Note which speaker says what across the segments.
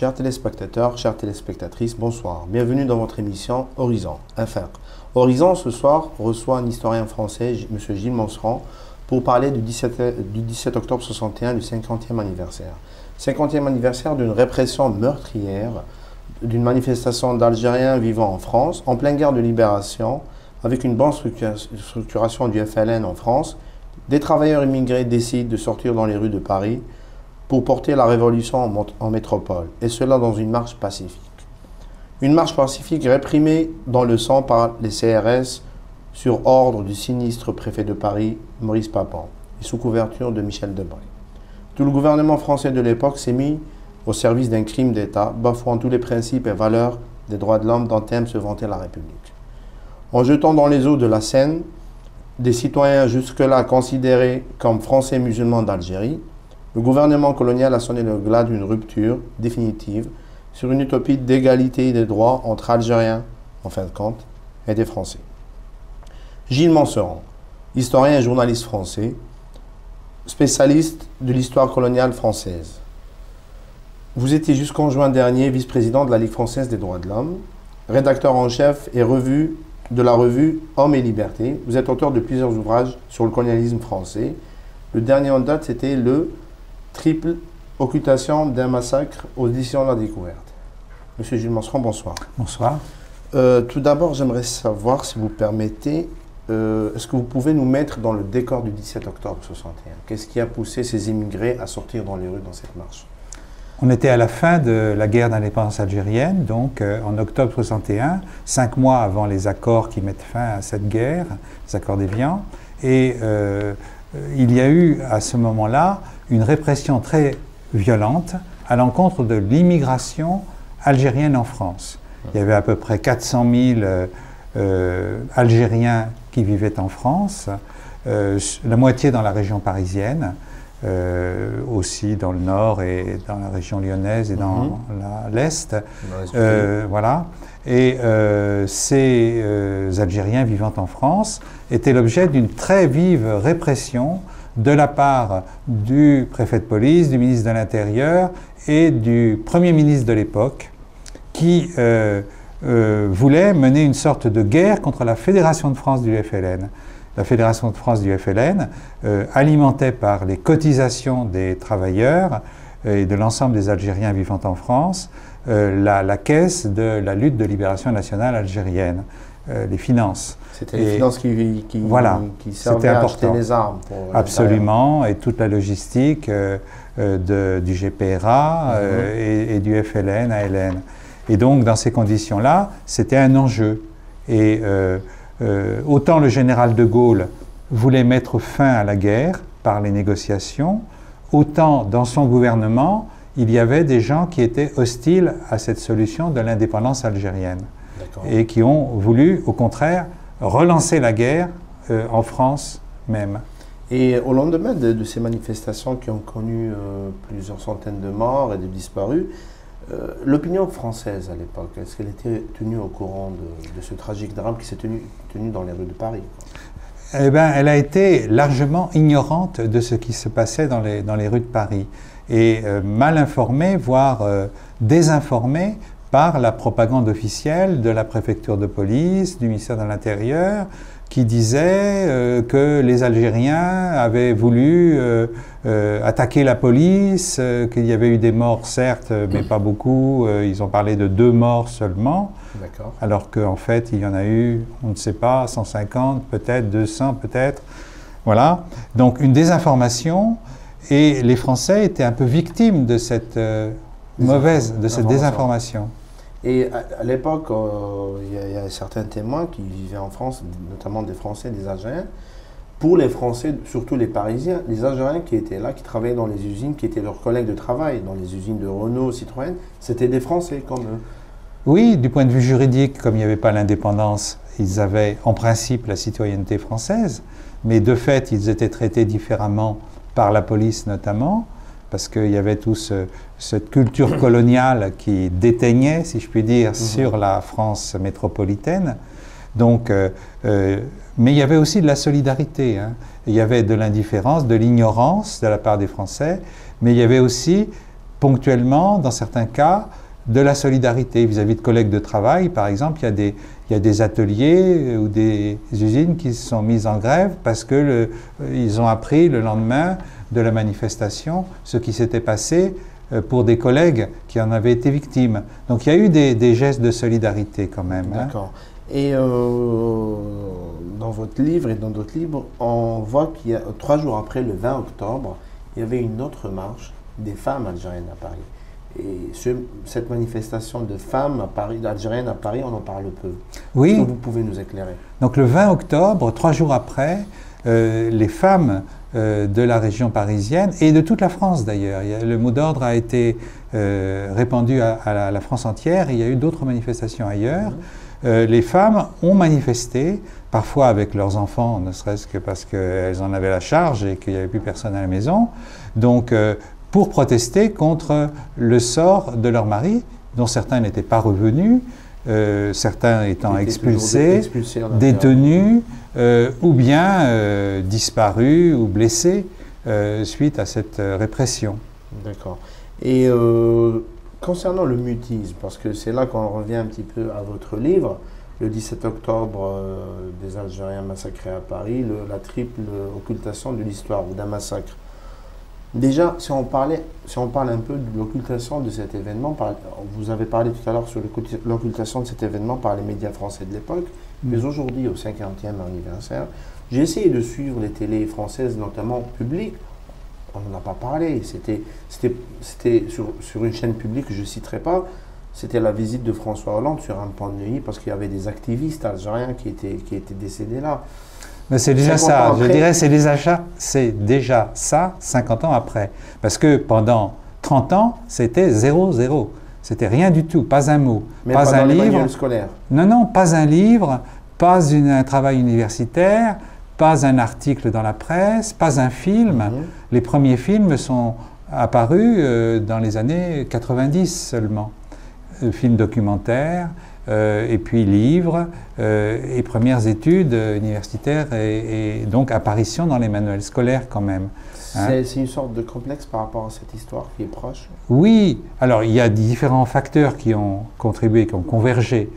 Speaker 1: Chers téléspectateurs, chères téléspectatrices, bonsoir. Bienvenue dans votre émission Horizon, Infer. Horizon, ce soir, reçoit un historien français, M. Gilles Monceron, pour parler du 17 octobre 61, du 50e anniversaire. 50e anniversaire d'une répression meurtrière, d'une manifestation d'Algériens vivant en France, en pleine guerre de libération, avec une bonne structuration du FLN en France. Des travailleurs immigrés décident de sortir dans les rues de Paris pour porter la révolution en métropole, et cela dans une marche pacifique. Une marche pacifique réprimée dans le sang par les CRS sur ordre du sinistre préfet de Paris, Maurice Papon, et sous couverture de Michel Debré. Tout le gouvernement français de l'époque s'est mis au service d'un crime d'État, bafouant tous les principes et valeurs des droits de l'homme dont aime se vanter la République. En jetant dans les eaux de la Seine des citoyens jusque-là considérés comme français musulmans d'Algérie, le gouvernement colonial a sonné le glas d'une rupture définitive sur une utopie d'égalité et des droits entre Algériens, en fin de compte, et des Français. Gilles Monceron, historien et journaliste français, spécialiste de l'histoire coloniale française. Vous étiez jusqu'en juin dernier vice-président de la Ligue française des droits de l'homme, rédacteur en chef et de la revue Hommes et Liberté. Vous êtes auteur de plusieurs ouvrages sur le colonialisme français. Le dernier en date, c'était le Triple occultation d'un massacre aux éditions de la Découverte. Monsieur Gilles Monceron, bonsoir.
Speaker 2: Bonsoir.
Speaker 1: Tout d'abord, j'aimerais savoir, si vous permettez, est-ce que vous pouvez nous mettre dans le décor du 17 octobre 61? Qu'est-ce qui a poussé ces immigrés à sortir dans les rues dans cette marche?
Speaker 2: On était à la fin de la guerre d'indépendance algérienne, donc en octobre 61, 5 mois avant les accords qui mettent fin à cette guerre, les accords d'Évian. Et il y a eu à ce moment-là une répression très violente à l'encontre de l'immigration algérienne en France. Il y avait à peu près 400 000 Algériens qui vivaient en France, la moitié dans la région parisienne, aussi dans le nord et dans la région lyonnaise et dans l'est. Voilà. Et ces Algériens vivant en France étaient l'objet d'une très vive répression de la part du préfet de police, du ministre de l'Intérieur et du Premier ministre de l'époque, qui voulait mener une sorte de guerre contre la Fédération de France du FLN. La Fédération de France du FLN, alimentée par les cotisations des travailleurs et de l'ensemble des Algériens vivant en France, la caisse de la lutte de libération nationale algérienne, les finances.
Speaker 1: C'était les finances qui servaient à acheter les armes.
Speaker 2: Absolument, et toute la logistique du GPRA et du FLN, ALN. Et donc, dans ces conditions-là, c'était un enjeu. Et autant le général de Gaulle voulait mettre fin à la guerre par les négociations, autant dans son gouvernement, il y avait des gens qui étaient hostiles à cette solution de l'indépendance algérienne et qui ont voulu, au contraire, relancer la guerre en France même.
Speaker 1: Et au lendemain de ces manifestations qui ont connu plusieurs centaines de morts et de disparus, l'opinion française à l'époque, est-ce qu'elle était tenue au courant de ce tragique drame qui s'est tenu dans les rues de Paris?
Speaker 2: Eh bien, elle a été largement ignorante de ce qui se passait dans les rues de Paris et mal informée, voire désinformée par la propagande officielle de la préfecture de police, du ministère de l'Intérieur, qui disait que les Algériens avaient voulu attaquer la police, qu'il y avait eu des morts certes, mais pas beaucoup. Ils ont parlé de 2 morts seulement, alors qu'en fait il y en a eu, on ne sait pas, 150 peut-être, 200 peut-être. Voilà, donc une désinformation, et les Français étaient un peu victimes de cette désinformation.
Speaker 1: Et à l'époque, il y a certains témoins qui vivaient en France, notamment des Français, des Algériens. Pour les Français, surtout les Parisiens, les Algériens qui étaient là, qui travaillaient dans les usines, qui étaient leurs collègues de travail, dans les usines de Renault, Citroën, c'était des Français comme eux.
Speaker 2: Oui, du point de vue juridique, comme il n'y avait pas l'indépendance, ils avaient en principe la citoyenneté française, mais de fait, ils étaient traités différemment par la police notamment, parce qu'il y avait cette culture coloniale qui déteignait, si je puis dire, sur la France métropolitaine. Donc, mais il y avait aussi de la solidarité, hein. Il y avait de l'indifférence, de l'ignorance de la part des Français, mais il y avait aussi ponctuellement, dans certains cas, de la solidarité vis-à-vis de collègues de travail. Par exemple, il y a des ateliers ou des usines qui se sont mises en grève parce qu'ils ont appris le lendemain de la manifestation ce qui s'était passé pour des collègues qui en avaient été victimes. Donc il y a eu des gestes de solidarité quand même.
Speaker 1: D'accord. Et dans votre livre et dans d'autres livres, on voit qu'il y a 3 jours après, le 20 octobre, il y avait une autre marche des femmes algériennes à Paris. Et cette manifestation de femmes algériennes à Paris, on en parle peu.
Speaker 2: Oui.
Speaker 1: Est-ce que vous pouvez nous éclairer? Donc
Speaker 2: le 20 octobre, 3 jours après, les femmes de la région parisienne et de toute la France d'ailleurs. Le mot d'ordre a été répandu à la France entière et il y a eu d'autres manifestations ailleurs. Les femmes ont manifesté, parfois avec leurs enfants, ne serait-ce que parce qu'elles en avaient la charge et qu'il n'y avait plus personne à la maison. Donc, pour protester contre le sort de leur mari, dont certains n'étaient pas revenus, certains étant expulsés, détenus, ou bien disparus ou blessés suite à cette répression.
Speaker 1: D'accord. Et concernant le mutisme, parce que c'est là qu'on revient un petit peu à votre livre, le 17 octobre des Algériens massacrés à Paris, la triple occultation de l'histoire ou d'un massacre. Déjà, si on parle un peu de l'occultation de cet événement, vous avez parlé tout à l'heure sur l'occultation de cet événement par les médias français de l'époque, mais aujourd'hui, au 50e anniversaire, j'ai essayé de suivre les télés françaises, notamment publiques. On n'en a pas parlé. C'était sur une chaîne publique que je ne citerai pas. C'était la visite de François Hollande sur un pont de Neuilly parce qu'il y avait des activistes algériens qui étaient décédés là.
Speaker 2: Mais c'est déjà ça, je dirais, c'est déjà ça 50 ans après. Parce que pendant 30 ans, c'était 0-0. C'était rien du tout, pas un mot,
Speaker 1: mais
Speaker 2: pas un livre.
Speaker 1: Scolaire.
Speaker 2: Non, pas un livre, pas un travail universitaire, pas un article dans la presse, pas un film. Les premiers films sont apparus dans les années 90 seulement. Films documentaires, et puis livres, et premières études universitaires, et donc apparition dans les manuels scolaires quand même.
Speaker 1: C'est une sorte de complexe par rapport à cette histoire qui est proche?
Speaker 2: Oui, alors il y a différents facteurs qui ont contribué, qui ont convergé.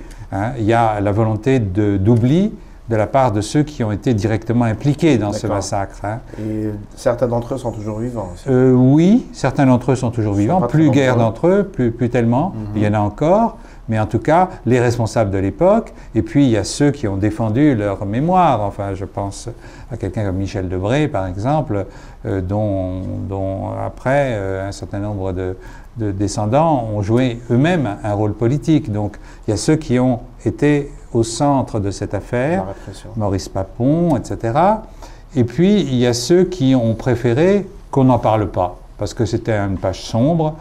Speaker 2: Il y a la volonté d'oubli de la part de ceux qui ont été directement impliqués dans ce massacre.
Speaker 1: Et certains d'entre eux sont toujours vivants aussi.
Speaker 2: Oui, certains d'entre eux sont toujours vivants, plus guère d'entre eux, plus tellement, il y en a encore. Mais en tout cas, les responsables de l'époque, et puis il y a ceux qui ont défendu leur mémoire. Enfin, je pense à quelqu'un comme Michel Debré, par exemple, dont après un certain nombre de descendants ont joué eux-mêmes un rôle politique. Donc, il y a ceux qui ont été au centre de cette affaire, Maurice Papon, etc. Et puis, il y a ceux qui ont préféré qu'on n'en parle pas, parce que c'était une page sombre.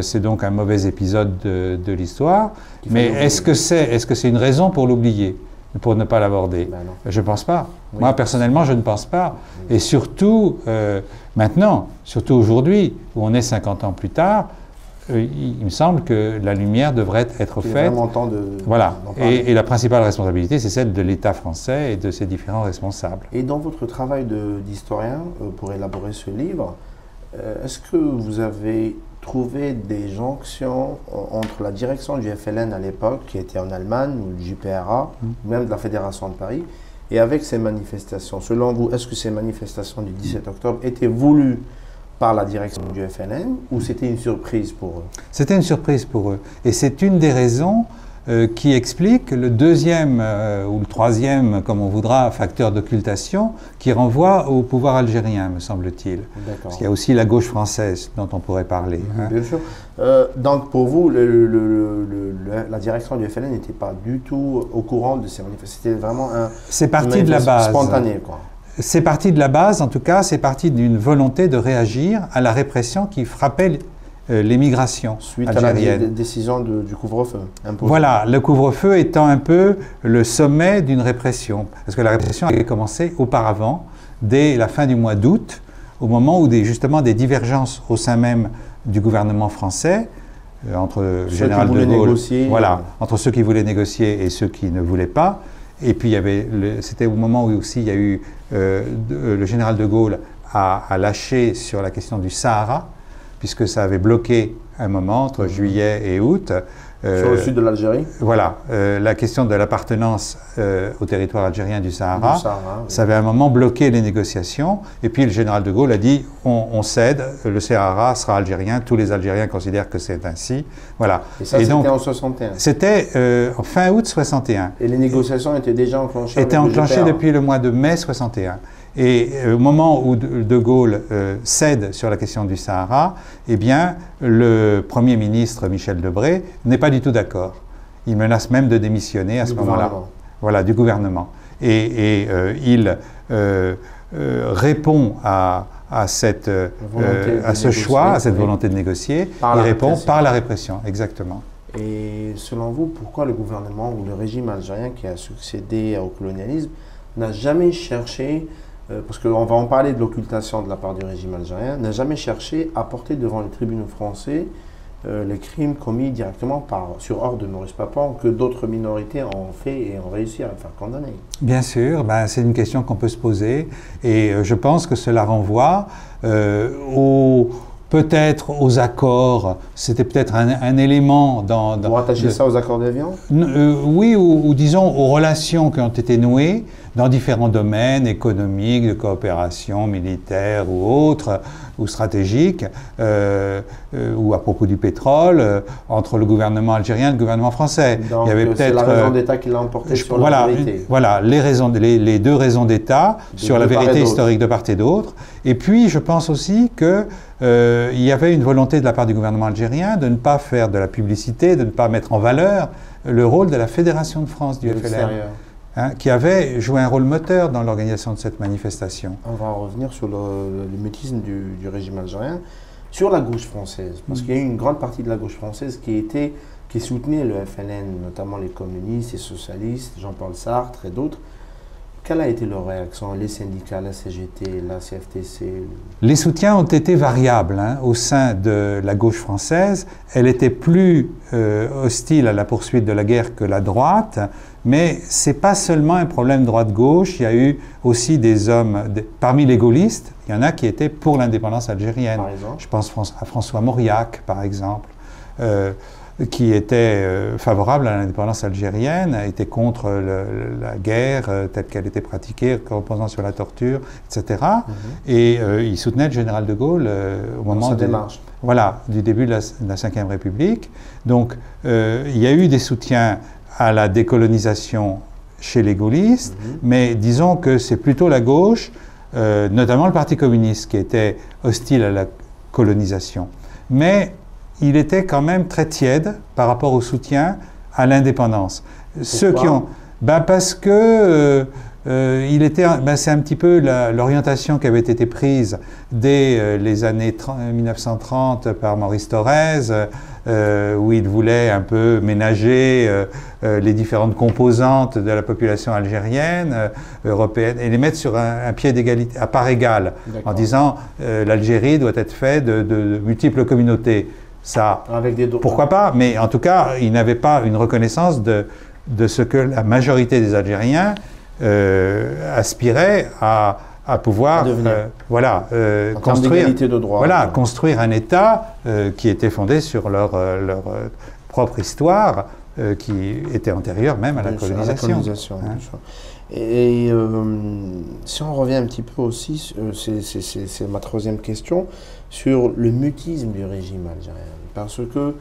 Speaker 2: C'est donc un mauvais épisode de l'histoire, mais est-ce que c'est une raison pour l'oublier, pour ne pas l'aborder? Je ne pense pas. Oui. Moi, personnellement, je ne pense pas. Oui. Et surtout, maintenant, surtout aujourd'hui, où on est 50 ans plus tard, il me semble que la lumière devrait être faite.
Speaker 1: Il y a vraiment temps de...
Speaker 2: Voilà. Et la principale responsabilité, c'est celle de l'État français et de ses différents responsables.
Speaker 1: Et dans votre travail d'historien, pour élaborer ce livre, est-ce que vous avez trouvé des jonctions entre la direction du FLN à l'époque, qui était en Allemagne, ou du JPRA, ou même de la Fédération de Paris, et avec ces manifestations? Selon vous, est-ce que ces manifestations du 17 octobre étaient voulues par la direction du FLN, ou c'était une surprise pour eux? C'était une surprise pour eux. Et c'est une des raisons qui explique le deuxième ou le troisième, comme on voudra, facteur d'occultation, qui renvoie au pouvoir algérien, me semble-t-il. Parce qu'il y a aussi la gauche française dont on pourrait parler. Bien sûr. Donc pour vous, la direction du FLN n'était pas du tout au courant de ces manifestations. C'était vraiment
Speaker 2: c'est parti de la base.
Speaker 1: Spontané, quoi. C'est parti de la base, en tout cas, c'est parti d'une volonté de réagir à la répression qui frappait l'émigration suite algérienne. À la décision du couvre-feu. Voilà, le couvre-feu étant un peu le sommet d'une répression. Parce que la répression avait commencé auparavant, dès la fin du mois d'août, au moment où justement des divergences au sein même du gouvernement français, entre le général de Gaulle, entre ceux qui voulaient négocier et ceux qui ne voulaient pas. Et puis c'était au moment où aussi il y a eu le général de Gaulle a lâché sur la question du Sahara,
Speaker 2: puisque ça avait bloqué un moment entre juillet et août.
Speaker 1: Sur le sud de l'Algérie.
Speaker 2: Voilà, la question de l'appartenance au territoire algérien du Sahara,
Speaker 1: Oui.
Speaker 2: Ça avait à un moment bloqué les négociations. Et puis le général de Gaulle a dit on cède, le Sahara sera algérien, tous les Algériens considèrent que c'est ainsi. Voilà.
Speaker 1: Et ça, c'était en 61.
Speaker 2: C'était en fin août 61.
Speaker 1: Et les négociations étaient déjà enclenchées.
Speaker 2: Étaient enclenchées depuis le mois de mai 61. Et au moment où De Gaulle cède sur la question du Sahara, eh bien, le Premier ministre Michel Debré n'est pas du tout d'accord. Il menace même de démissionner à ce moment-là. Voilà, du gouvernement. Et il répond à ce choix, à cette volonté de négocier. Il répond par la répression, exactement.
Speaker 1: Et selon vous, pourquoi le gouvernement ou le régime algérien qui a succédé au colonialisme n'a jamais cherché, parce qu'on va en parler de l'occultation de la part du régime algérien, n'a jamais cherché à porter devant les tribunaux français les crimes commis directement sur ordre de Maurice Papon que d'autres minorités ont fait et ont réussi à faire condamner? Bien
Speaker 2: sûr, c'est une question qu'on peut se poser et je pense que cela renvoie peut-être aux accords, c'était peut-être un élément dans...
Speaker 1: Vous rattachez ça aux accords d'Évian?
Speaker 2: Oui, ou disons aux relations qui ont été nouées dans différents domaines économiques, de coopération militaire ou autres, ou stratégiques, ou à propos du pétrole, entre le gouvernement algérien et le gouvernement français.
Speaker 1: Donc, il y avait peut-être la raison d'État qui l'a emporté sur la vérité.
Speaker 2: Voilà, les deux raisons d'État sur la vérité historique de part et d'autre. Et puis, je pense aussi que il y avait une volonté de la part du gouvernement algérien de ne pas faire de la publicité, de ne pas mettre en valeur le rôle de la Fédération de France du FLN, qui avait joué un rôle moteur dans l'organisation de cette manifestation.
Speaker 1: On va revenir sur le mutisme du régime algérien, sur la gauche française, parce qu'il y a eu une grande partie de la gauche française qui soutenait le FLN, notamment les communistes, les socialistes, Jean-Paul Sartre et d'autres. Quelle a été leur réaction, les syndicats, la CGT, la CFTC?
Speaker 2: Les soutiens ont été variables au sein de la gauche française. Elle était plus hostile à la poursuite de la guerre que la droite, mais ce n'est pas seulement un problème droite-gauche. Il y a eu aussi des hommes, parmi les gaullistes, il y en a qui étaient pour l'indépendance algérienne.
Speaker 1: Par exemple?
Speaker 2: Je pense à François Mauriac, par exemple. Qui était favorable à l'indépendance algérienne, était contre la guerre telle qu'elle était pratiquée, reposant sur la torture, etc. Et il soutenait le général de Gaulle au moment du début de la Ve République. Donc il y a eu des soutiens à la décolonisation chez les gaullistes, mais disons que c'est plutôt la gauche, notamment le Parti communiste, qui était hostile à la colonisation. Mais il était quand même très tiède par rapport au soutien à l'indépendance. Ceux qui ont, parce que c'est un petit peu l'orientation qui avait été prise dès les années 1930 par Maurice Thorez, où il voulait un peu ménager les différentes composantes de la population algérienne, européenne, et les mettre sur un pied d'égalité, à part égale, en disant l'Algérie doit être faite de multiples communautés. Ça, pourquoi pas, mais en tout cas, il n'avait pas une reconnaissance de ce que la majorité des Algériens aspiraient à pouvoir construire un État qui était fondé sur leur propre histoire, qui était antérieure même à la colonisation.
Speaker 1: Et si on revient un petit peu aussi, c'est ma troisième question, sur le mutisme du régime algérien. Parce que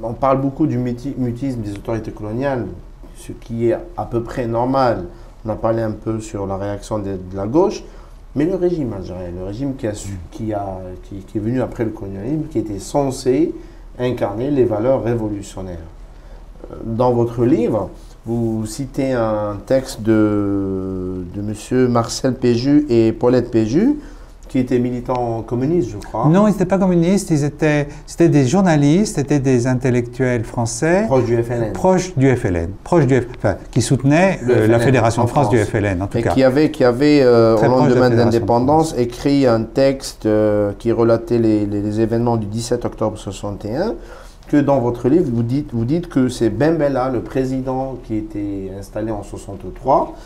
Speaker 1: on parle beaucoup du mutisme des autorités coloniales, ce qui est à peu près normal. On a parlé un peu sur la réaction de la gauche, mais le régime algérien, le régime qui est venu après le colonialisme, qui était censé incarner les valeurs révolutionnaires. Dans votre livre, vous citez un texte de M. Marcel Péju et Paulette Péju, qui étaient militants communistes, je crois.
Speaker 2: Non, ils n'étaient pas communistes, c'était des journalistes, c'était des intellectuels français.
Speaker 1: Proches du FLN.
Speaker 2: Qui soutenaient la Fédération de France du FLN, en tout cas.
Speaker 1: Qui avait au lendemain de l'indépendance, écrit un texte qui relatait les événements du 17 octobre 61, que dans votre livre, vous dites que c'est Ben Bella, le président qui était installé en 63,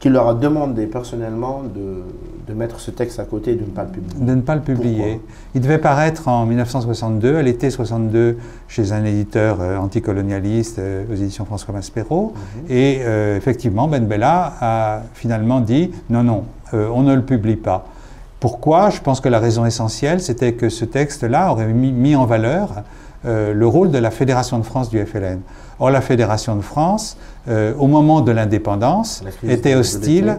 Speaker 1: qui leur a demandé personnellement de mettre ce texte à côté et de ne pas le publier.
Speaker 2: De ne pas le publier.
Speaker 1: Pourquoi?
Speaker 2: Il devait paraître en 1962, à l'été 62, chez un éditeur anticolonialiste aux éditions François Maspero. Et effectivement, Ben Bella a finalement dit non, non, on ne le publie pas. Pourquoi? Je pense que la raison essentielle, c'était que ce texte-là aurait mis en valeur le rôle de la Fédération de France du FLN. Or, la Fédération de France, au moment de l'indépendance, était hostile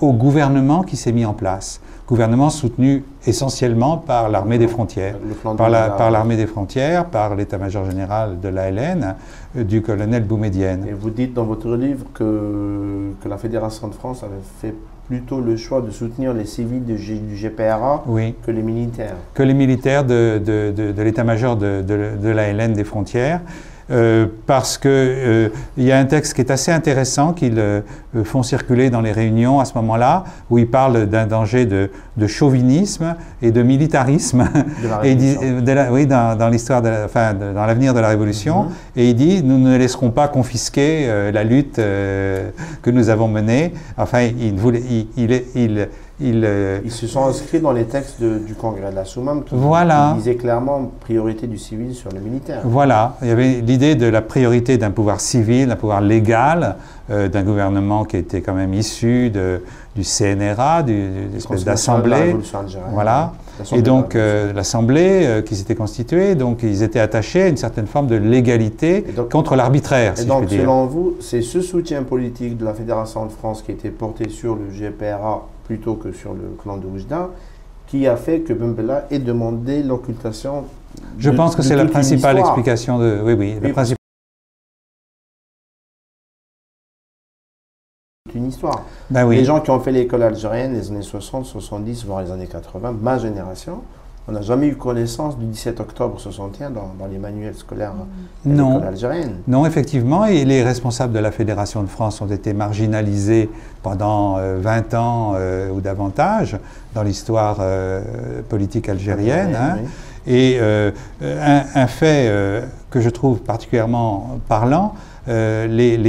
Speaker 2: au gouvernement qui s'est mis en place. Gouvernement soutenu essentiellement par l'armée des frontières, par l'armée des frontières, par l'état-major général de l'ALN, du colonel Boumedienne.
Speaker 1: Et vous dites dans votre livre que la Fédération de France avait fait plutôt le choix de soutenir les civils du GPRA
Speaker 2: oui.
Speaker 1: que les militaires.
Speaker 2: Que les militaires de l'état-major de l'ALN des frontières. Parce qu'il y a un texte qui est assez intéressant qu'ils font circuler dans les réunions à ce moment-là, où ils parlent d'un danger de chauvinisme et de militarisme, oui, dans l'histoire, dans l'avenir de la Révolution. Et il dit, nous ne laisserons pas confisquer la lutte que nous avons menée. Enfin,
Speaker 1: ils se sont inscrits dans les textes du Congrès de la Soumam qui disaient clairement priorité du civil sur le militaire.
Speaker 2: Voilà, il y avait l'idée de la priorité d'un pouvoir civil, d'un pouvoir légal, d'un gouvernement qui était quand même issu du CNRA, d'une espèce d'assemblée. Voilà. Et donc l'assemblée qui s'était constituée, donc ils étaient attachés à une certaine forme de légalité contre l'arbitraire.
Speaker 1: Et donc selon vous, c'est ce soutien politique de la Fédération de France qui était porté sur le GPRA plutôt que sur le clan de Oujda, qui a fait que Ben Bella ait demandé l'occultation.
Speaker 2: Je pense que c'est la principale explication de. Oui, la principale.
Speaker 1: Une histoire.
Speaker 2: Ben oui.
Speaker 1: Les gens qui ont fait l'école algérienne, les années 60, 70, voire les années 80, ma génération, on n'a jamais eu connaissance du 17 octobre 61 dans les manuels scolaires de l'école algérienne.
Speaker 2: Non, effectivement, et les responsables de la Fédération de France ont été marginalisés pendant 20 ans ou davantage dans l'histoire politique algérienne. Oui. Et un fait que je trouve particulièrement parlant, les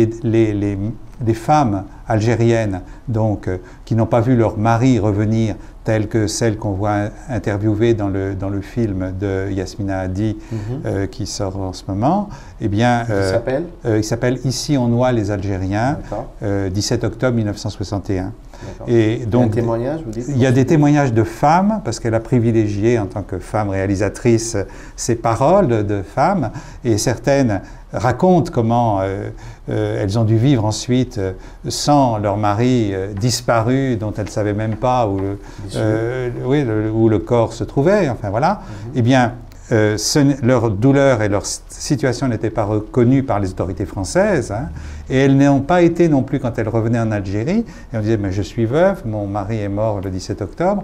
Speaker 2: femmes algériennes donc, qui n'ont pas vu leur mari revenir, telles que celles qu'on voit interviewées dans le film de Yasmina Hadi qui sort en ce moment, eh bien, il s'appelle « Ici on noie les Algériens », 17 octobre 1961. Et donc, il y a des témoignages de femmes, parce qu'elle a privilégié en tant que femme réalisatrice ses paroles de femmes, et certaines racontent comment elles ont dû vivre ensuite sans leur mari disparu, dont elles ne savaient même pas où le corps se trouvait, enfin voilà. Eh bien, leur douleur et leur situation n'étaient pas reconnues par les autorités françaises, hein, et elles n'ont pas été non plus quand elles revenaient en Algérie, et on disait, mais je suis veuve, mon mari est mort le 17 octobre,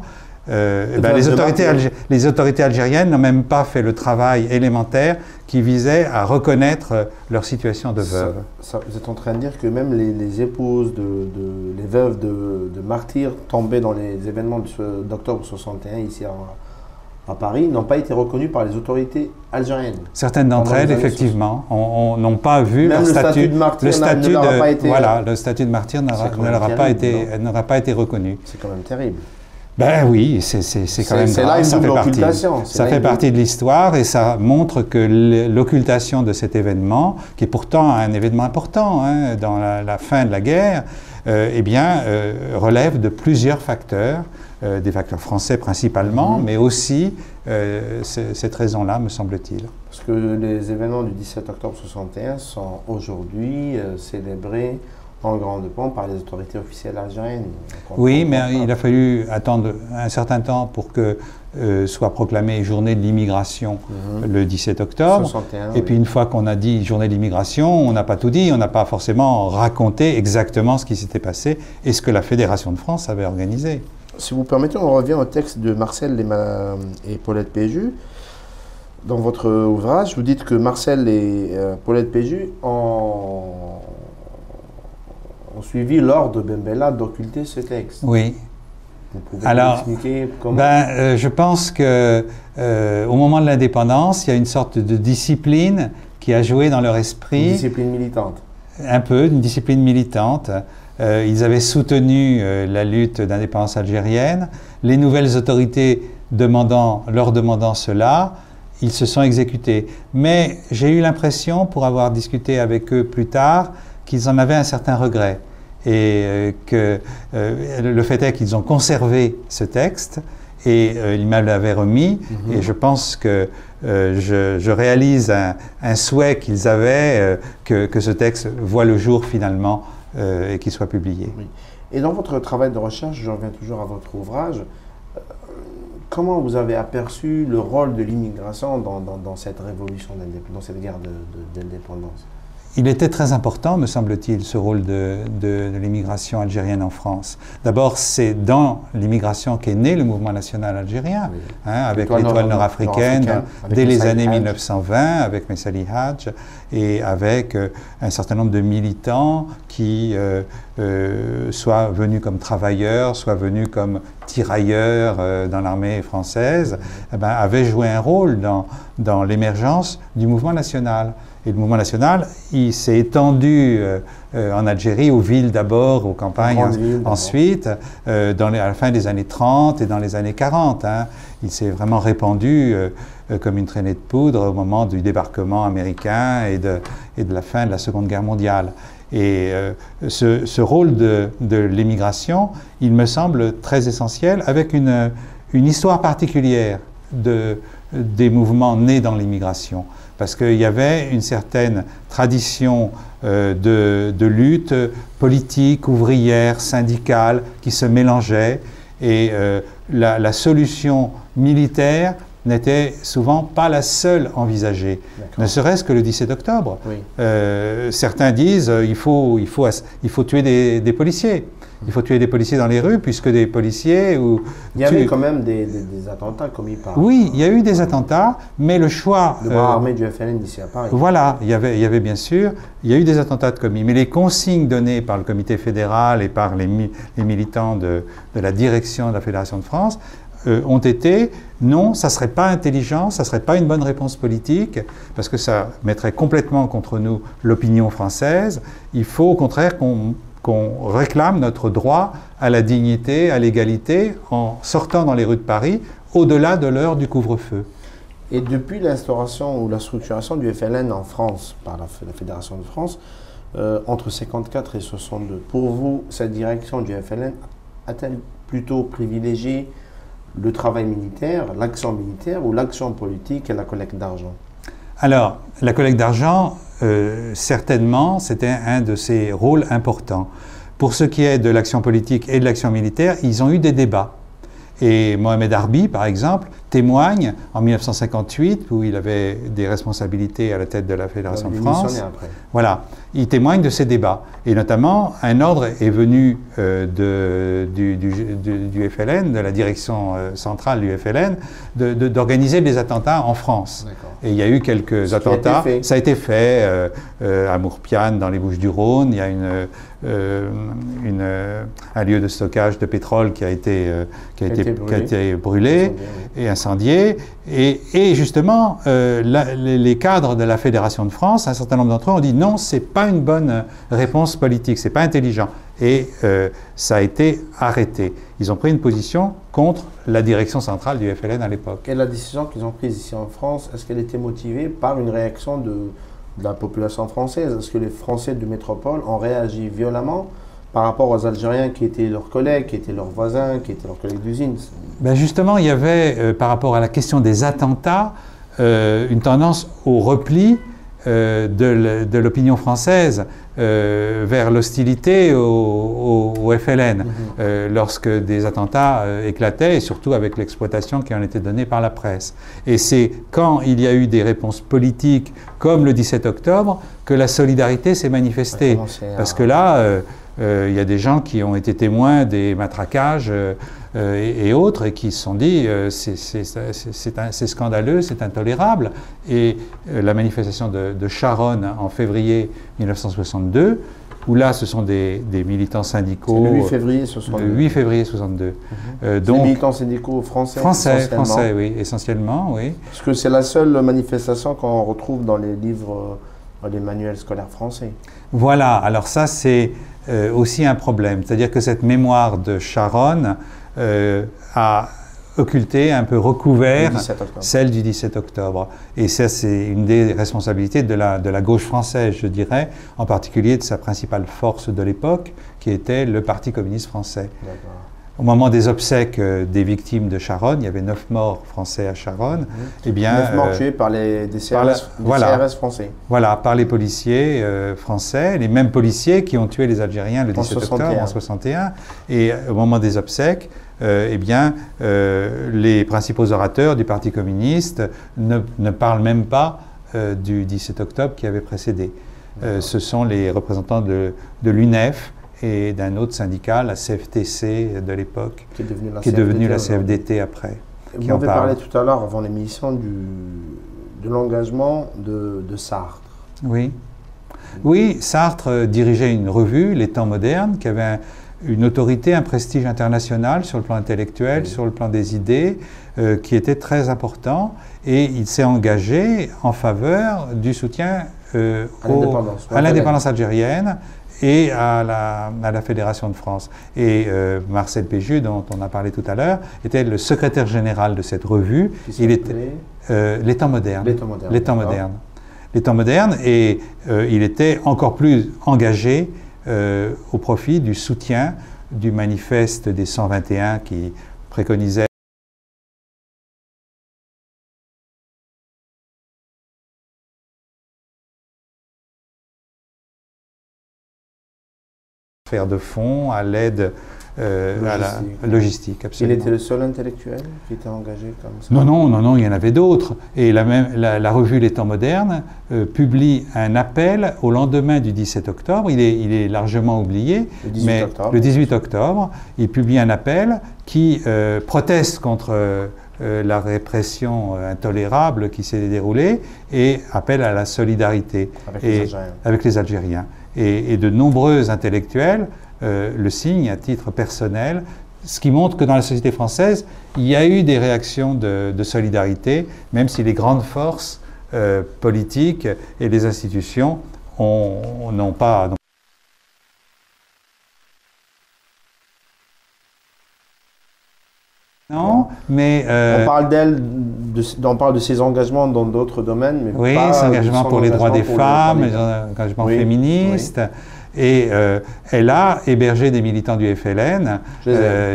Speaker 2: les autorités algériennes n'ont même pas fait le travail élémentaire qui visait à reconnaître leur situation de veuve.
Speaker 1: Vous êtes en train de dire que même les épouses, les veuves de martyrs tombés dans les événements d'octobre 61 ici à Paris n'ont pas été reconnues par les autorités algériennes.
Speaker 2: Certaines d'entre elles, effectivement, n'ont pas vu
Speaker 1: même
Speaker 2: leur statut.
Speaker 1: Le statut de martyr
Speaker 2: le statut de martyr n'aura pas été reconnu.
Speaker 1: C'est quand même terrible.
Speaker 2: Ben oui, c'est quand même grave, ça fait partie de l'histoire et ça montre que l'occultation de cet événement, qui est pourtant un événement important hein, dans la fin de la guerre, relève de plusieurs facteurs, des facteurs français principalement, mais aussi cette raison-là, me semble-t-il.
Speaker 1: Parce que les événements du 17 octobre 61 sont aujourd'hui célébrés en grande pompe par les autorités officielles algériennes.
Speaker 2: Oui, mais il a fallu attendre un certain temps pour que soit proclamée journée de l'immigration le 17 octobre. 61, et puis une fois qu'on a dit journée de l'immigration, on n'a pas tout dit, on n'a pas forcément raconté exactement ce qui s'était passé et ce que la Fédération de France avait organisé.
Speaker 1: Si vous permettez, on revient au texte de Marcel et Paulette Péju. Dans votre ouvrage, vous dites que Marcel et Paulette Péju ont suivi l'ordre de Ben Bella d'occulter ce texte.
Speaker 2: Oui.
Speaker 1: Vous pouvez expliquer comment?
Speaker 2: Je pense que au moment de l'indépendance, il y a une sorte de discipline qui a joué dans leur esprit.
Speaker 1: Une discipline militante.
Speaker 2: Un peu, une discipline militante. ils avaient soutenu la lutte d'indépendance algérienne. Les nouvelles autorités leur demandant cela, ils se sont exécutés. Mais j'ai eu l'impression, pour avoir discuté avec eux plus tard, qu'ils en avaient un certain regret. Et que le fait est qu'ils ont conservé ce texte et ils me l'avaient remis. Et je pense que je réalise un souhait qu'ils avaient, que ce texte voit le jour finalement et qu'il soit publié.
Speaker 1: Oui. Et dans votre travail de recherche, je reviens toujours à votre ouvrage, comment vous avez aperçu le rôle de l'immigration dans cette révolution, dans cette guerre d'indépendance?
Speaker 2: Il était très important, me semble-t-il, ce rôle de l'immigration algérienne en France. D'abord, c'est dans l'immigration qu'est né le mouvement national algérien,
Speaker 1: oui.
Speaker 2: Avec l'étoile nord-africaine, dès les années 1920, avec Messali Hadj, et avec un certain nombre de militants qui, soit venus comme travailleurs, soit venus comme tirailleurs dans l'armée française, avaient joué un rôle dans l'émergence du mouvement national. Et le mouvement national, il s'est étendu en Algérie, aux villes d'abord, aux campagnes ensuite, à la fin des années 30 et dans les années 40. Il s'est vraiment répandu comme une traînée de poudre au moment du débarquement américain et de la fin de la Seconde Guerre mondiale. Et ce rôle de l'immigration, il me semble très essentiel, avec une histoire particulière des mouvements nés dans l'immigration. Parce qu'il y avait une certaine tradition de lutte politique, ouvrière, syndicale, qui se mélangeait, et la solution militaire n'était souvent pas la seule envisagée, ne serait-ce que le 17 octobre. Oui. Certains disent il faut tuer des policiers. Il faut tuer des policiers dans les rues, puisque des policiers...
Speaker 1: Il y avait quand même des attentats commis par...
Speaker 2: Oui, il y a eu des attentats, mais le choix...
Speaker 1: Le bras armé du FLN ici à Paris.
Speaker 2: Voilà, il y avait bien sûr, il y a eu des attentats commis, mais les consignes données par le comité fédéral et par les militants de la direction de la Fédération de France ont été, non, ça ne serait pas intelligent, ça ne serait pas une bonne réponse politique, parce que ça mettrait complètement contre nous l'opinion française. Il faut au contraire qu'on réclame notre droit à la dignité, à l'égalité, en sortant dans les rues de Paris, au-delà de l'heure du couvre-feu.
Speaker 1: Et depuis l'instauration ou la structuration du FLN en France, par la Fédération de France, entre 1954 et 1962, pour vous, cette direction du FLN a-t-elle plutôt privilégié le travail militaire, l'action militaire ou l'action politique et la collecte d'argent?
Speaker 2: Alors, la collecte d'argent, certainement, c'était un de ses rôles importants. Pour ce qui est de l'action politique et de l'action militaire, ils ont eu des débats. Et Mohamed Harbi, par exemple, témoigne en 1958, où il avait des responsabilités à la tête de la Fédération de France. Voilà, il témoigne de ces débats. Et notamment, un ordre est venu du FLN, de la direction centrale du FLN, d'organiser des attentats en France. Et il y a eu quelques attentats. Ça a été fait à Mourpiane, dans les Bouches-du-Rhône. Il y a un lieu de stockage de pétrole qui a été brûlé et incendié. Et justement, les cadres de la Fédération de France, un certain nombre d'entre eux ont dit non, c'est pas une bonne réponse politique, c'est pas intelligent. Et ça a été arrêté. Ils ont pris une position contre la direction centrale du FLN à l'époque.
Speaker 1: Et la décision qu'ils ont prise ici en France, est-ce qu'elle était motivée par une réaction de la population française? Est-ce que les Français de métropole ont réagi violemment par rapport aux Algériens qui étaient leurs collègues, qui étaient leurs voisins, qui étaient leurs collègues d'usine?
Speaker 2: Ben justement, il y avait, par rapport à la question des attentats, une tendance au repli de l'opinion française vers l'hostilité au FLN lorsque des attentats éclataient, et surtout avec l'exploitation qui en était donnée par la presse. Et c'est quand il y a eu des réponses politiques, comme le 17 octobre, que la solidarité s'est manifestée. Parce que là, il y a des gens qui ont été témoins des matraquages et autres, et qui se sont dit c'est scandaleux, c'est intolérable. Et la manifestation de Charonne en février 1962, où là ce sont des militants syndicaux.
Speaker 1: Le 8 février 62.
Speaker 2: Le 8 février 62.
Speaker 1: Donc, des militants syndicaux français?
Speaker 2: Français, oui, essentiellement, oui.
Speaker 1: Parce que c'est la seule manifestation qu'on retrouve dans les livres, les manuels scolaires français.
Speaker 2: Voilà, alors ça c'est aussi un problème. C'est-à-dire que cette mémoire de Charonne a occulté, un peu recouvert celle du 17 octobre. Et ça, c'est une des responsabilités de la gauche française, je dirais, en particulier de sa principale force de l'époque, qui était le Parti communiste français. Au moment des obsèques des victimes de Charonne, il y avait 9 morts français à Charonne.
Speaker 1: Eh bien, 9 morts tués par des CRS français.
Speaker 2: Voilà, par les policiers français, les mêmes policiers qui ont tué les Algériens le 17 octobre en 61. Et au moment des obsèques, eh bien, les principaux orateurs du Parti communiste ne parlent même pas du 17 octobre qui avait précédé. Ce sont les représentants de l'UNEF et d'un autre syndicat, la CFTC de l'époque, qui est devenue la CFDT après.
Speaker 1: Vous m'avez parlé tout à l'heure, avant l'émission, de l'engagement de Sartre.
Speaker 2: Oui. Oui, Sartre dirigeait une revue, Les Temps modernes, qui avait une autorité, un prestige international sur le plan intellectuel, sur le plan des idées, qui était très important, et il s'est engagé en faveur du soutien à l'indépendance algérienne et à la Fédération de France. Et Marcel Péju, dont on a parlé tout à l'heure, était le secrétaire général de cette revue. Il était Les Temps modernes. Les Temps modernes. Les Temps modernes, et il était encore plus engagé au profit du soutien du manifeste des 121 qui préconisait faire de fonds à l'aide à la logistique.
Speaker 1: Absolument. Il était le seul intellectuel qui était engagé comme ça?
Speaker 2: Non, il y en avait d'autres. Et la revue Les Temps modernes publie un appel au lendemain du 17 octobre. Il est largement oublié, le 18 octobre, il publie un appel qui proteste contre la répression intolérable qui s'est déroulée et appelle à la solidarité avec les Algériens. Et de nombreux intellectuels le signent à titre personnel, ce qui montre que dans la société française, il y a eu des réactions de solidarité, même si les grandes forces politiques et les institutions n'ont pas... Non, mais...
Speaker 1: on parle de ses engagements dans d'autres domaines, mais
Speaker 2: oui,
Speaker 1: pas...
Speaker 2: ses engagements pour les droits des femmes, les engagements féministes. Et elle a hébergé des militants du FLN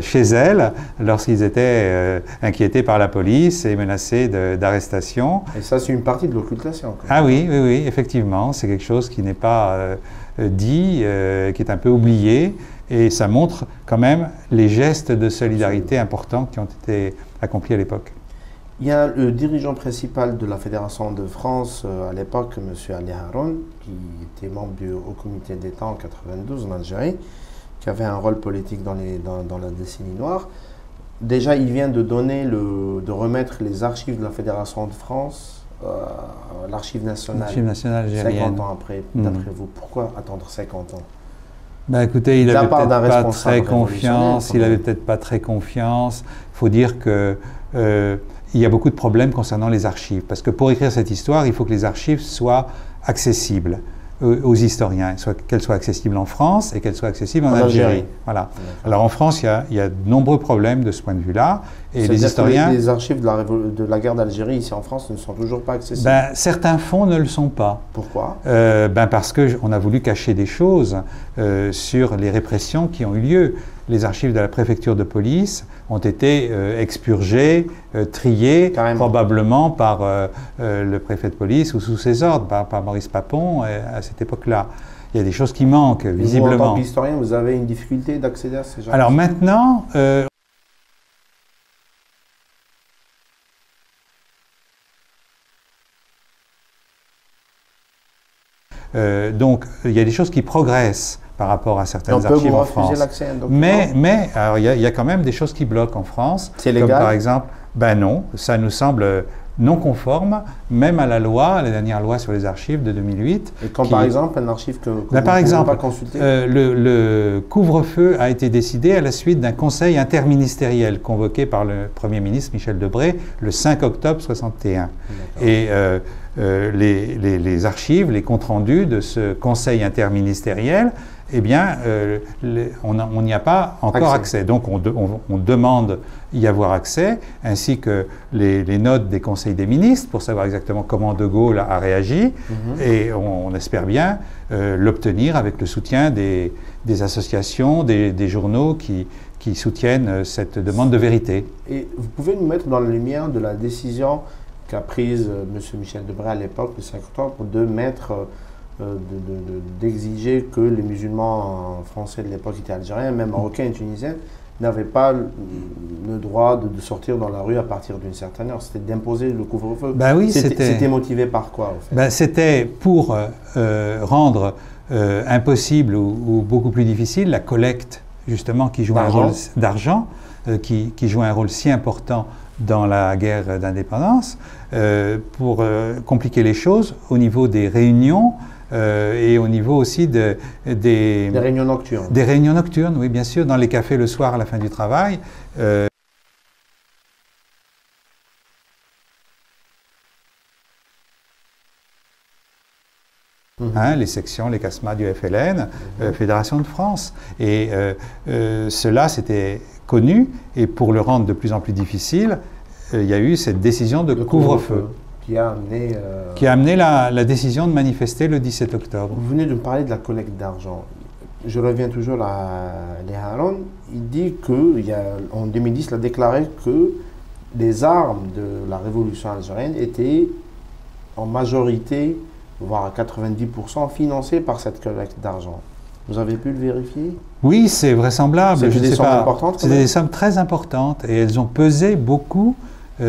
Speaker 2: chez elle lorsqu'ils étaient inquiétés par la police et menacés d'arrestation.
Speaker 1: Et ça, c'est une partie de l'occultation.
Speaker 2: Ah oui, effectivement. C'est quelque chose qui n'est pas dit, qui est un peu oublié. Et ça montre quand même les gestes de solidarité importants qui ont été accomplis à l'époque.
Speaker 1: Il y a le dirigeant principal de la Fédération de France à l'époque, M. Ali Haroun, qui était membre du Haut Comité d'État en 1992 en Algérie, qui avait un rôle politique dans la décennie noire. Déjà, il vient de remettre les archives de la Fédération de France à l'Archive nationale
Speaker 2: algérienne.
Speaker 1: 50 ans après, d'après vous. Pourquoi attendre 50 ans?
Speaker 2: Ben écoutez, il n'avait peut-être pas très confiance. Il n'avait peut-être pas très confiance. Il faut dire que il y a beaucoup de problèmes concernant les archives. Parce que pour écrire cette histoire, il faut que les archives soient accessibles aux historiens, qu'elles soient accessibles en France et qu'elles soient accessibles en Algérie. Voilà. Alors en France, il y a de nombreux problèmes de ce point de vue-là. Et les historiens...
Speaker 1: Les archives de la guerre d'Algérie ici en France ne sont toujours pas accessibles.
Speaker 2: Ben, certains fonds ne le sont pas.
Speaker 1: Pourquoi?
Speaker 2: Parce qu'on a voulu cacher des choses sur les répressions qui ont eu lieu. Les archives de la préfecture de police ont été expurgées, triées, probablement par le préfet de police ou sous ses ordres, par Maurice Papon à cette époque-là. Il y a des choses qui manquent, visiblement.
Speaker 1: Vous, en tant qu'historien, vous avez une difficulté d'accéder à ces archives?
Speaker 2: Alors maintenant... donc, il y a des choses qui progressent par rapport à certaines archives en France. Mais alors, il y a quand même des choses qui bloquent en France.
Speaker 1: C'est légal?
Speaker 2: Comme par exemple, ben non, ça nous semble non conforme, même à la dernière loi sur les archives de 2008.
Speaker 1: Et quand par exemple, un archive que vous ne pouvez pas consulter?
Speaker 2: Le couvre-feu a été décidé à la suite d'un conseil interministériel convoqué par le Premier ministre Michel Debré le 5 octobre 1961. Et les archives, les comptes rendus de ce conseil interministériel eh bien, on n'y a pas encore accès. Donc, on demande y avoir accès, ainsi que les notes des conseils des ministres pour savoir exactement comment De Gaulle a réagi, et on espère bien l'obtenir avec le soutien des associations, des journaux qui soutiennent cette demande de vérité.
Speaker 1: Et vous pouvez nous mettre dans la lumière de la décision qu'a prise M. Michel Debré à l'époque, le 5 octobre, de mettre, d'exiger que les musulmans français de l'époque qui étaient algériens, même marocains et tunisiens, n'avaient pas le droit de sortir dans la rue à partir d'une certaine heure. C'était d'imposer le couvre-feu.
Speaker 2: Ben oui,
Speaker 1: c'était motivé par quoi, en fait?
Speaker 2: Ben, c'était pour rendre impossible ou beaucoup plus difficile la collecte, justement, qui joue un rôle d'argent, qui joue un rôle si important dans la guerre d'indépendance, pour compliquer les choses au niveau des réunions et au niveau aussi des
Speaker 1: réunions nocturnes.
Speaker 2: Des réunions nocturnes, oui, bien sûr, dans les cafés le soir à la fin du travail. Les sections, les CASMA du FLN, Fédération de France. Et cela, c'était connu, et pour le rendre de plus en plus difficile, il y a eu cette décision de couvre-feu.
Speaker 1: Qui a
Speaker 2: amené la décision de manifester le 17 octobre.
Speaker 1: Vous venez de me parler de la collecte d'argent. Je reviens toujours à Les Haron. Il dit qu'en 2010, il a déclaré que les armes de la révolution algérienne étaient en majorité, voire à 90%, financées par cette collecte d'argent. Vous avez pu le vérifier?
Speaker 2: Oui, c'est vraisemblable.
Speaker 1: C'est des sommes importantes?
Speaker 2: C'est des sommes très importantes, et elles ont pesé beaucoup.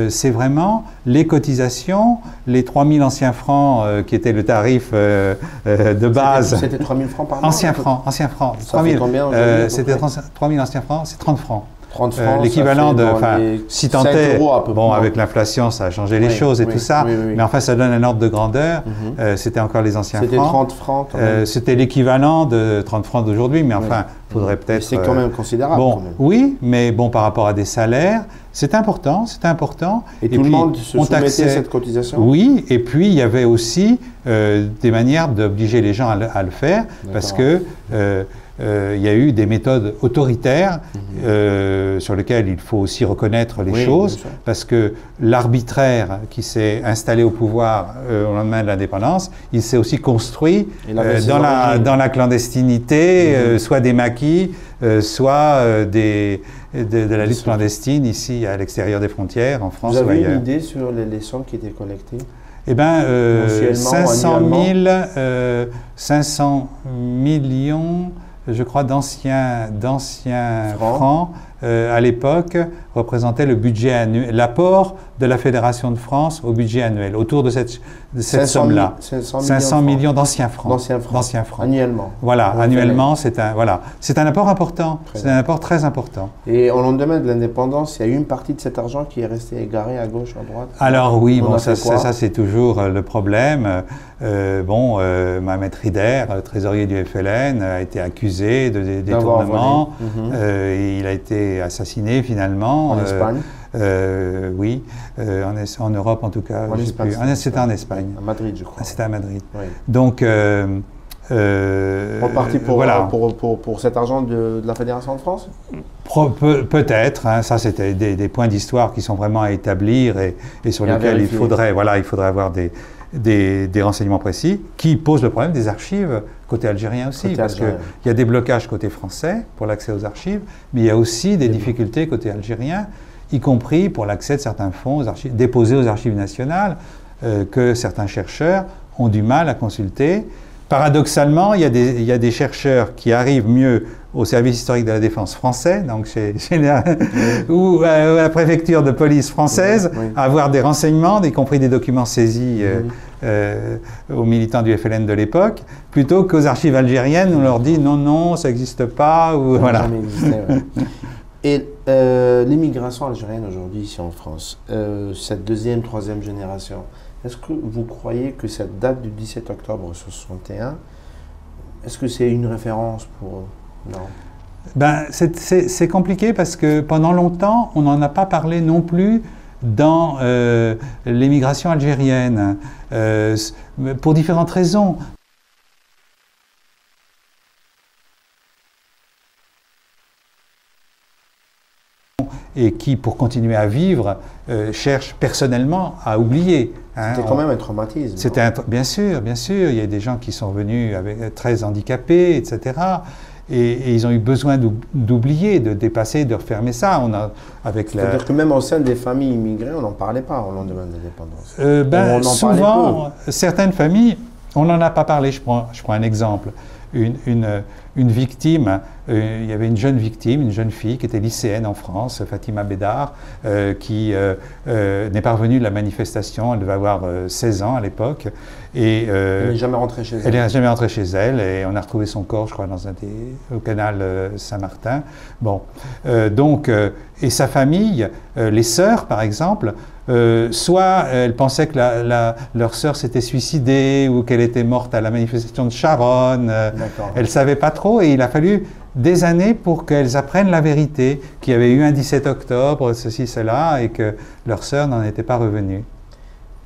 Speaker 2: C'est vraiment les cotisations, les 3000 anciens francs qui étaient le tarif de base.
Speaker 1: C'était 3000 francs par mois?
Speaker 2: Anciens francs.
Speaker 1: Ça fait combien aujourd'hui?
Speaker 2: C'était 3000 anciens francs, c'est 30 francs.
Speaker 1: 30 francs,
Speaker 2: l'équivalent de, si tant est, bon,
Speaker 1: près.
Speaker 2: Avec l'inflation, ça a changé les choses et tout ça, mais enfin, ça donne un ordre de grandeur. C'était encore les anciens francs.
Speaker 1: C'était 30 francs quand même.
Speaker 2: C'était l'équivalent de 30 francs d'aujourd'hui, mais enfin, il faudrait peut-être...
Speaker 1: C'est quand même considérable.
Speaker 2: Bon,
Speaker 1: quand même.
Speaker 2: Oui, mais bon, par rapport à des salaires, c'est important, c'est important.
Speaker 1: Et tout le monde se soumettait à cette cotisation? Oui,
Speaker 2: et puis il y avait aussi des manières d'obliger les gens à le faire, parce que il y a eu des méthodes autoritaires sur lesquelles il faut aussi reconnaître les choses, parce que l'arbitraire qui s'est installé au pouvoir au lendemain de l'indépendance, il s'est aussi construit dans la clandestinité, soit des maquis, soit de la lutte clandestine ici à l'extérieur des frontières, en France ou ailleurs.
Speaker 1: Vous avez une idée sur les sommes qui étaient collectées?
Speaker 2: Eh bien, 500 millions, je crois, d'anciens francs à l'époque représentait le budget annuel, l'apport de la Fédération de France au budget annuel, autour de cette somme-là. 500 millions d'anciens francs.
Speaker 1: Annuellement.
Speaker 2: Voilà, annuellement, c'est un apport important, c'est un apport très important.
Speaker 1: Et au lendemain de l'indépendance, il y a eu une partie de cet argent qui est resté égaré à gauche, à droite?
Speaker 2: Alors oui, bon, ça c'est toujours le problème. Mohamed Rider, trésorier du FLN, a été accusé de détournement. Il a été assassiné finalement.
Speaker 1: En Espagne?
Speaker 2: Oui, en Europe en tout cas. C'était en Espagne.
Speaker 1: À Madrid, je crois.
Speaker 2: C'était à Madrid.
Speaker 1: Oui.
Speaker 2: Donc,
Speaker 1: reparti pour cet argent de la Fédération de France?
Speaker 2: Peut-être, hein, ça c'était des points d'histoire qui sont vraiment à établir et sur lesquels il faudrait avoir des renseignements précis, qui posent le problème des archives côté algérien aussi, parce qu'il y a des blocages côté français pour l'accès aux archives, mais il y a aussi des difficultés côté algérien, y compris pour l'accès de certains fonds aux archives, déposés aux archives nationales, que certains chercheurs ont du mal à consulter. Paradoxalement, il y a des chercheurs qui arrivent mieux au service historique de la défense français, donc ou à la préfecture de police française, à avoir des renseignements, y compris des documents saisis aux militants du FLN de l'époque, plutôt qu'aux archives algériennes où on leur dit non, ça n'existe pas. Ou, voilà.
Speaker 1: Jamais existé, Et l'immigration algérienne aujourd'hui ici en France, cette deuxième, troisième génération, est-ce que vous croyez que cette date du 17 octobre 61, est-ce que c'est une référence pour eux? Non.
Speaker 2: Ben, c'est compliqué parce que pendant longtemps, on n'en a pas parlé non plus dans l'émigration algérienne, pour différentes raisons. et qui, pour continuer à vivre, cherchent personnellement à oublier.
Speaker 1: Hein. C'était quand même un traumatisme.
Speaker 2: Bien sûr, bien sûr. Il y a des gens qui sont venus très handicapés, etc. Et ils ont eu besoin d'oublier, de dépasser, de refermer ça.
Speaker 1: C'est-à-dire que même au sein des familles immigrées, on n'en parlait pas au lendemain de l'indépendance.
Speaker 2: Souvent, certaines familles, on n'en a pas parlé. Je prends un exemple. Une victime, il y avait une jeune victime, une jeune fille qui était lycéenne en France, Fatima Bédard, qui n'est pas revenue de la manifestation. Elle devait avoir 16 ans à l'époque. Elle
Speaker 1: n'est jamais rentrée chez elle.
Speaker 2: Elle n'est jamais rentrée chez elle et on a retrouvé son corps, je crois, au canal Saint-Martin. Bon, et sa famille, les sœurs par exemple, soit elles pensaient que leur sœur s'était suicidée ou qu'elle était morte à la manifestation de Charonne. Elles ne savaient pas trop et il a fallu des années pour qu'elles apprennent la vérité, qu'il y avait eu un 17 octobre, ceci, cela, et que leur sœur n'en était pas revenue.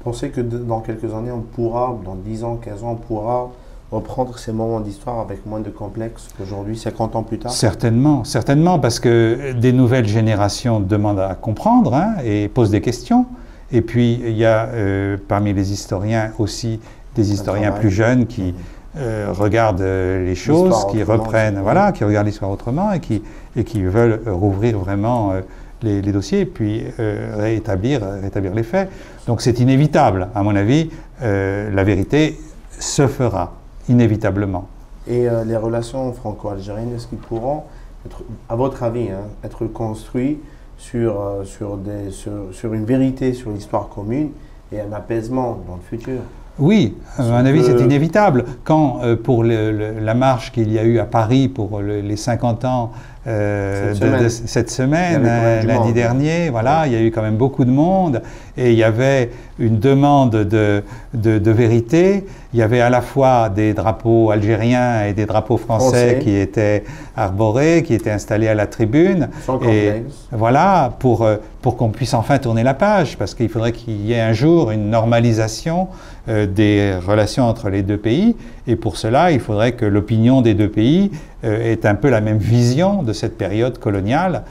Speaker 1: Pensez que dans quelques années, on pourra, dans 10 ans, 15 ans, on pourra reprendre ces moments d'histoire avec moins de complexe qu'aujourd'hui, 50 ans plus tard?
Speaker 2: Certainement, certainement, parce que des nouvelles générations demandent à comprendre et posent des questions. Et puis, il y a parmi les historiens aussi des historiens plus jeunes qui regardent les choses, qui reprennent, voilà, qui regardent l'histoire autrement et qui veulent rouvrir vraiment les dossiers et puis rétablir les faits. Donc c'est inévitable, à mon avis, la vérité se fera, inévitablement.
Speaker 1: Et les relations franco-algériennes, est-ce qu'ils pourront, à votre avis, être construits sur une vérité, sur l'histoire commune et un apaisement dans le futur?
Speaker 2: Oui, à mon avis, c'est inévitable. Quand, pour la marche qu'il y a eu à Paris pour les 50 ans de cette semaine, lundi dernier, voilà, il y a eu quand même beaucoup de monde et il y avait une demande de vérité. Il y avait à la fois des drapeaux algériens et des drapeaux français qui étaient arborés, qui étaient installés à la tribune. Et voilà, pour qu'on puisse enfin tourner la page, parce qu'il faudrait qu'il y ait un jour une normalisation des relations entre les deux pays. Et pour cela, il faudrait que l'opinion des deux pays ait un peu la même vision de cette période coloniale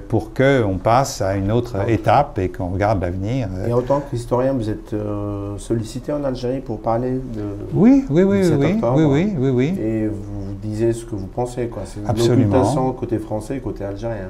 Speaker 2: pour qu'on passe à une autre étape et qu'on regarde l'avenir.
Speaker 1: Et en tant qu'historien, vous êtes sollicité en Algérie pour parler de
Speaker 2: oui.
Speaker 1: Et vous disiez ce que vous pensez, quoi. C'est une occultation côté français, côté algérien.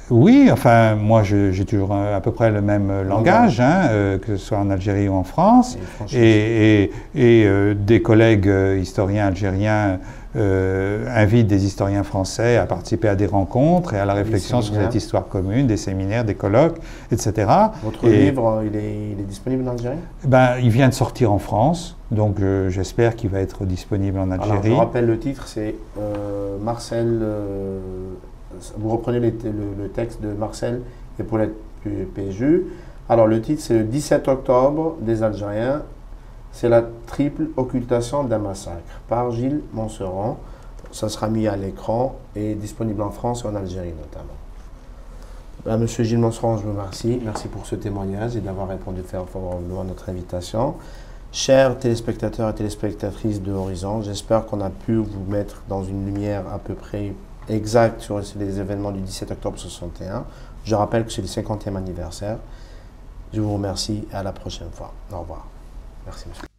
Speaker 2: Oui, enfin, moi j'ai toujours à peu près le même langage, que ce soit en Algérie ou en France. Et des collègues historiens algériens invitent des historiens français à participer à des rencontres et à la réflexion sur cette histoire commune, des séminaires, des colloques, etc.
Speaker 1: Votre livre, il est disponible en Algérie?
Speaker 2: Il vient de sortir en France, donc j'espère qu'il va être disponible en Algérie.
Speaker 1: Alors, je rappelle le titre, c'est Marcel... vous reprenez le texte de Marcel Epaulette Péju. Alors le titre c'est le 17 octobre des Algériens, c'est la triple occultation d'un massacre par Gilles Monseron. Ça sera mis à l'écran et disponible en France et en Algérie notamment. Monsieur Gilles Monseron, je vous remercie. Merci pour ce témoignage et d'avoir répondu favorablement à notre invitation. Chers téléspectateurs et téléspectatrices de Horizon, j'espère qu'on a pu vous mettre dans une lumière à peu près exact sur les événements du 17 octobre 61. Je rappelle que c'est le 50e anniversaire. Je vous remercie et à la prochaine fois. Au revoir. Merci, monsieur.